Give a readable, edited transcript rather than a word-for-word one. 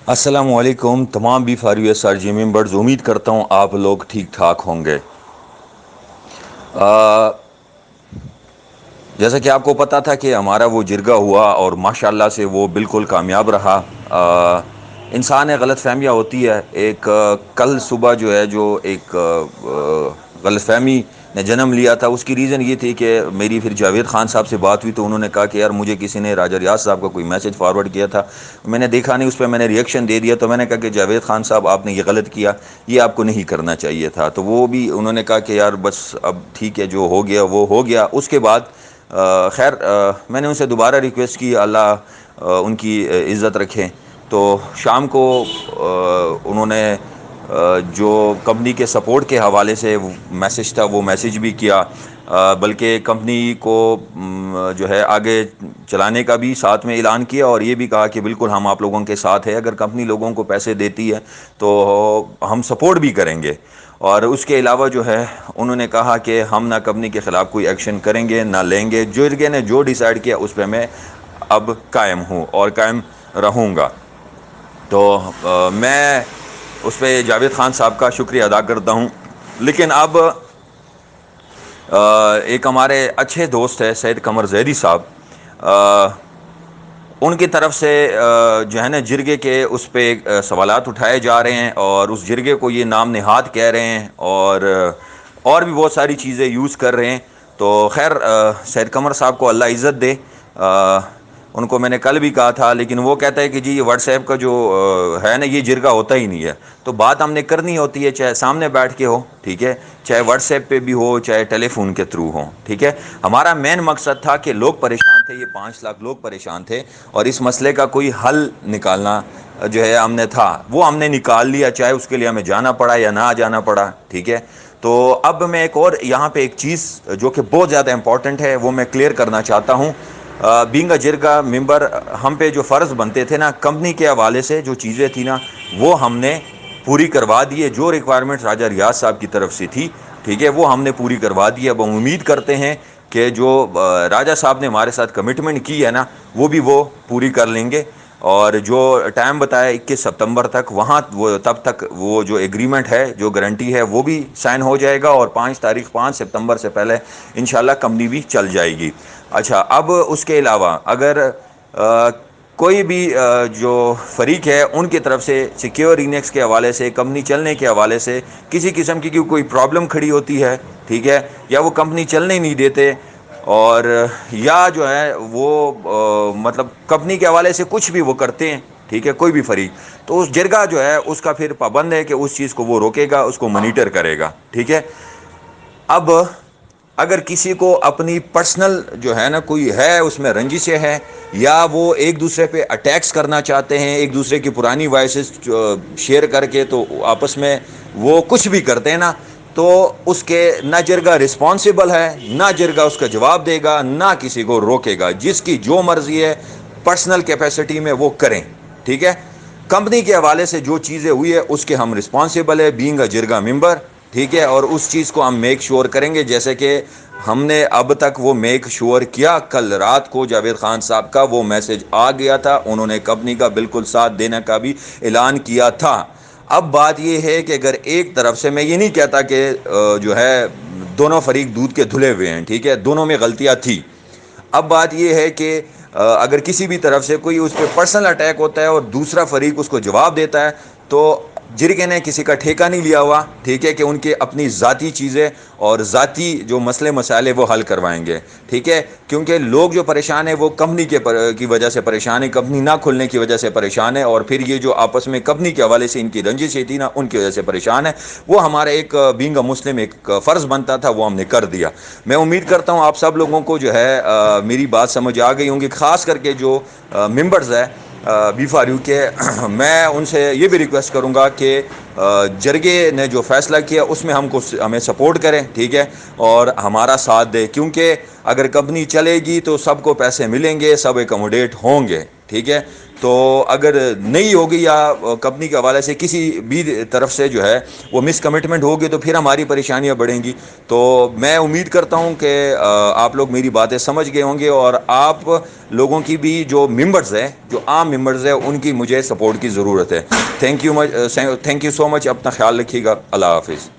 السلام علیکم تمام B for U S R G members, امید کرتا ہوں آپ لوگ ٹھیک ٹھاک ہوں گے۔ جیسا کہ آپ کو پتہ تھا کہ ہمارا وہ جرگہ ہوا اور ماشاءاللہ سے وہ بالکل کامیاب رہا۔ انسان غلط فہمیاں ہوتی ہے۔ ایک کل صبح جو ہے جو ایک غلط فہمی نے جنم لیا تھا، اس کی ریزن یہ تھی کہ میری پھر جاوید خان صاحب سے بات ہوئی تو انہوں نے کہا کہ یار مجھے کسی نے راجہ ریاض صاحب کا کوئی میسج فارورڈ کیا تھا، میں نے دیکھا نہیں، اس پہ میں نے ریئیکشن دے دیا۔ تو میں نے کہا کہ جاوید خان صاحب آپ نے یہ غلط کیا، یہ آپ کو نہیں کرنا چاہیے تھا۔ تو وہ بھی انہوں نے کہا کہ یار بس اب ٹھیک ہے، جو ہو گیا وہ ہو گیا۔ اس کے بعد خیر میں نے ان سے دوبارہ ریکویسٹ کی، اللہ ان کی عزت رکھیں۔ تو شام کو انہوں نے جو کمپنی کے سپورٹ کے حوالے سے میسج تھا وہ میسج بھی کیا، بلکہ کمپنی کو جو ہے آگے چلانے کا بھی ساتھ میں اعلان کیا، اور یہ بھی کہا کہ بالکل ہم آپ لوگوں کے ساتھ ہیں، اگر کمپنی لوگوں کو پیسے دیتی ہے تو ہم سپورٹ بھی کریں گے۔ اور اس کے علاوہ جو ہے انہوں نے کہا کہ ہم نہ کمپنی کے خلاف کوئی ایکشن کریں گے نہ لیں گے، جرگے نے جو ڈیسائیڈ کیا اس پہ میں اب قائم ہوں اور قائم رہوں گا۔ تو میں اس پہ جاوید خان صاحب کا شکریہ ادا کرتا ہوں۔ لیکن اب ایک ہمارے اچھے دوست ہے سید قمر زیدی صاحب، ان کی طرف سے جو ہے نا جرگے کے اس پہ سوالات اٹھائے جا رہے ہیں، اور اس جرگے کو یہ نام نہاد کہہ رہے ہیں، اور بھی بہت ساری چیزیں یوز کر رہے ہیں۔ تو خیر سید قمر صاحب کو اللہ عزت دے، ان کو میں نے کل بھی کہا تھا، لیکن وہ کہتا ہے کہ جی یہ واٹس ایپ کا جو ہے نا یہ جرگہ ہوتا ہی نہیں ہے۔ تو بات ہم نے کرنی ہوتی ہے، چاہے سامنے بیٹھ کے ہو، ٹھیک ہے، چاہے واٹس ایپ پہ بھی ہو، چاہے ٹیلی فون کے تھرو ہو، ٹھیک ہے۔ ہمارا مین مقصد تھا کہ لوگ پریشان تھے، یہ 5 لاکھ لوگ پریشان تھے، اور اس مسئلے کا کوئی حل نکالنا جو ہے ہم نے تھا، وہ ہم نے نکال لیا، چاہے اس کے لیے ہمیں جانا پڑا یا نہ جانا پڑا، ٹھیک ہے۔ تو اب میں ایک اور یہاں پہ ایک چیز جو کہ بہت زیادہ امپورٹنٹ ہے وہ میں کلیئر کرنا چاہتا ہوں۔ بینگ اے جرگہ ممبر، ہم پہ جو فرض بنتے تھے نا کمپنی کے حوالے سے، جو چیزیں تھیں نا وہ ہم نے پوری کروا دی، جو ریکوائرمنٹ راجہ ریاض صاحب کی طرف سے تھی، ٹھیک ہے، وہ ہم نے پوری کروا دی۔ اب ہم امید کرتے ہیں کہ جو راجہ صاحب نے ہمارے ساتھ کمٹمنٹ کی ہے نا وہ بھی وہ پوری کر لیں گے، اور جو ٹائم بتایا 21 ستمبر تک، وہاں وہ تب تک وہ جو ایگریمنٹ ہے، جو گارنٹی ہے وہ بھی سائن ہو جائے گا، اور 5 ستمبر سے پہلے انشاءاللہ کمپنی بھی چل جائے گی۔ اچھا، اب اس کے علاوہ اگر کوئی بھی جو فریق ہے ان کی طرف سے سیکیور انیکس کے حوالے سے، کمپنی چلنے کے حوالے سے کسی قسم کی کوئی پرابلم کھڑی ہوتی ہے، ٹھیک ہے، یا وہ کمپنی چلنے نہیں دیتے، اور یا جو ہے وہ مطلب کمپنی کے حوالے سے کچھ بھی وہ کرتے ہیں، ٹھیک ہے، کوئی بھی فریق، تو اس جرگہ جو ہے اس کا پھر پابند ہے کہ اس چیز کو وہ روکے گا، اس کو مانیٹر کرے گا، ٹھیک ہے۔ اب اگر کسی کو اپنی پرسنل جو ہے نا کوئی ہے اس میں رنجشیں ہے، یا وہ ایک دوسرے پہ اٹیکس کرنا چاہتے ہیں، ایک دوسرے کی پرانی وائسز شیئر کر کے تو آپس میں وہ کچھ بھی کرتے ہیں نا، تو اس کے نہ جرگہ رسپانسبل ہے، نہ جرگہ اس کا جواب دے گا، نہ کسی کو روکے گا، جس کی جو مرضی ہے پرسنل کیپیسٹی میں وہ کریں، ٹھیک ہے۔ کمپنی کے حوالے سے جو چیزیں ہوئی ہے اس کے ہم رسپانسبل ہے بینگ اے جرگہ ممبر، ٹھیک ہے، اور اس چیز کو ہم میک شور کریں گے، جیسے کہ ہم نے اب تک وہ میک شور کیا۔ کل رات کو جاوید خان صاحب کا وہ میسج آ گیا تھا، انہوں نے کمپنی کا بالکل ساتھ دینے کا بھی اعلان کیا تھا۔ اب بات یہ ہے کہ اگر ایک طرف سے، میں یہ نہیں کہتا کہ جو ہے دونوں فریق دودھ کے دھلے ہوئے ہیں، ٹھیک ہے، دونوں میں غلطیاں تھی۔ اب بات یہ ہے کہ اگر کسی بھی طرف سے کوئی اس پہ پرسنل اٹیک ہوتا ہے اور دوسرا فریق اس کو جواب دیتا ہے، تو جرگے نے کسی کا ٹھیکہ نہیں لیا ہوا، ٹھیک ہے، کہ ان کے اپنی ذاتی چیزیں اور ذاتی جو مسئلے مسائل وہ حل کروائیں گے، ٹھیک ہے، کیونکہ لوگ جو پریشان ہیں وہ کمپنی کی وجہ سے پریشان ہیں، کمپنی نہ کھلنے کی وجہ سے پریشان ہے، اور پھر یہ جو آپس میں کمپنی کے حوالے سے ان کی رنجشیں تھی نا ان کی وجہ سے پریشان ہے، وہ ہمارا ایک بینگ اے مسلم ایک فرض بنتا تھا، وہ ہم نے کر دیا۔ میں امید کرتا ہوں آپ سب لوگوں کو جو ہے میری بات سمجھ آ گئی ہوں گی، خاص کر کے جو ممبرز ہے بی فار یو کے، میں ان سے یہ بھی ریکویسٹ کروں گا کہ جرگے نے جو فیصلہ کیا اس میں ہمیں سپورٹ کریں، ٹھیک ہے، اور ہمارا ساتھ دے، کیونکہ اگر کمپنی چلے گی تو سب کو پیسے ملیں گے، سب ایکوموڈیٹ ہوں گے، ٹھیک ہے۔ تو اگر نہیں ہوگی یا کمپنی کے حوالے سے کسی بھی طرف سے جو ہے وہ مس کمٹمنٹ ہوگی تو پھر ہماری پریشانیاں بڑھیں گی. تو میں امید کرتا ہوں کہ آپ لوگ میری باتیں سمجھ گئے ہوں گے اور آپ لوگوں کی بھی جو ممبرز ہیں جو عام ممبرز ہیں ان کی مجھے سپورٹ کی ضرورت ہے. تھینک یو سو مچ. اپنا خیال رکھیے گا. اللہ حافظ.